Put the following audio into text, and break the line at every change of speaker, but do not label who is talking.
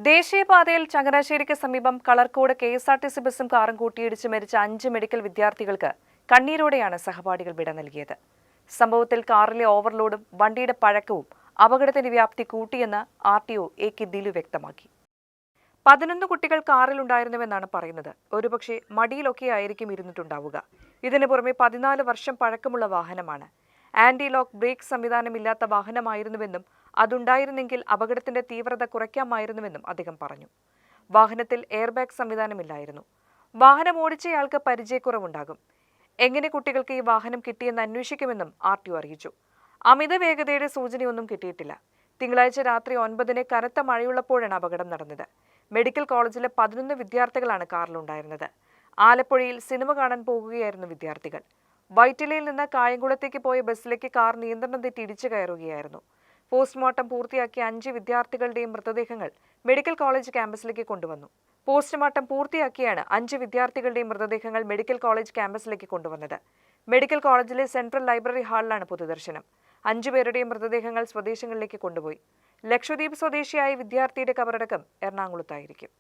ദേശീയപാതയിൽ ചങ്ങനാശ്ശേരിക്ക് സമീപം കളർക്കോട് കെ.എസ്.ആർ.ടി.സി ബസും കാറും കൂട്ടിയിടിച്ച് മരിച്ച 5 മെഡിക്കൽ വിദ്യാർത്ഥികൾക്ക് കണ്ണീരോടെയാണ് സഹപാഠികൾ വിട നൽകിയത്. സംഭവത്തിൽ കാറിലെ ഓവർലോഡും വണ്ടിയുടെ പഴക്കവും അപകടത്തിന്റെ വ്യാപ്തി കൂട്ടിയെന്ന് ആർ.ടി.ഒ. എ.കെ. ദിലു വ്യക്തമാക്കി. 11 കുട്ടികൾ കാറിലുണ്ടായിരുന്നുവെന്നാണ് പറയുന്നത്. ഒരുപക്ഷെ മടിയിലൊക്കെയായിരിക്കും ഇരുന്നിട്ടുണ്ടാവുക. ഇതിനു പുറമെ 14 വർഷം പഴക്കമുള്ള വാഹനമാണ്. ആന്റി ലോക്ക് ബ്രേക്ക് സംവിധാനമില്ലാത്ത വാഹനമായിരുന്നുവെന്നും അതുണ്ടായിരുന്നെങ്കിൽ അപകടത്തിന്റെ തീവ്രത കുറയ്ക്കാമായിരുന്നുവെന്നും അദ്ദേഹം പറഞ്ഞു. വാഹനത്തിൽ എയർബാഗ് സംവിധാനമില്ലായിരുന്നു. വാഹനം ഓടിച്ചയാൾക്ക് പരിചയക്കുറവുണ്ടാകും. എങ്ങനെ കുട്ടികൾക്ക് ഈ വാഹനം കിട്ടിയെന്ന് അന്വേഷിക്കുമെന്നും ആർ.ടി.ഒ. അറിയിച്ചു. അമിത വേഗതയുടെ സൂചനയൊന്നും കിട്ടിയിട്ടില്ല. തിങ്കളാഴ്ച രാത്രി 9-ന് കനത്ത മഴയുള്ളപ്പോഴാണ് അപകടം നടന്നത്. മെഡിക്കൽ കോളേജിലെ 11 വിദ്യാർത്ഥികളാണ് കാറിലുണ്ടായിരുന്നത്. ആലപ്പുഴയിൽ സിനിമ കാണാൻ പോകുകയായിരുന്നു വിദ്യാർത്ഥികൾ. വൈറ്റിലയിൽ നിന്ന് കായംകുളത്തേക്ക് പോയ ബസ്സിലേക്ക് കാർ നിയന്ത്രണം തെറ്റി ഇടിച്ചു കയറുകയായിരുന്നു. പോസ്റ്റ്മോർട്ടം പൂർത്തിയാക്കിയ 5 വിദ്യാർത്ഥികളുടെയും മൃതദേഹങ്ങൾ മെഡിക്കൽ കോളേജ് ക്യാമ്പസിലേക്ക് കൊണ്ടുവന്നു. പോസ്റ്റ്മോർട്ടം പൂർത്തിയാക്കിയാണ് 5 വിദ്യാർത്ഥികളുടെയും മൃതദേഹങ്ങൾ മെഡിക്കൽ കോളേജ് ക്യാമ്പസിലേക്ക് കൊണ്ടുവന്നത്. മെഡിക്കൽ കോളേജിലെ സെൻട്രൽ ലൈബ്രറി ഹാളിലാണ് പൊതുദർശനം. 5 പേരുടെയും മൃതദേഹങ്ങൾ സ്വദേശങ്ങളിലേക്ക് കൊണ്ടുപോയി. ലക്ഷദ്വീപ് സ്വദേശിയായ വിദ്യാർത്ഥിയുടെ കബറടക്കം എറണാകുളത്തായിരിക്കും.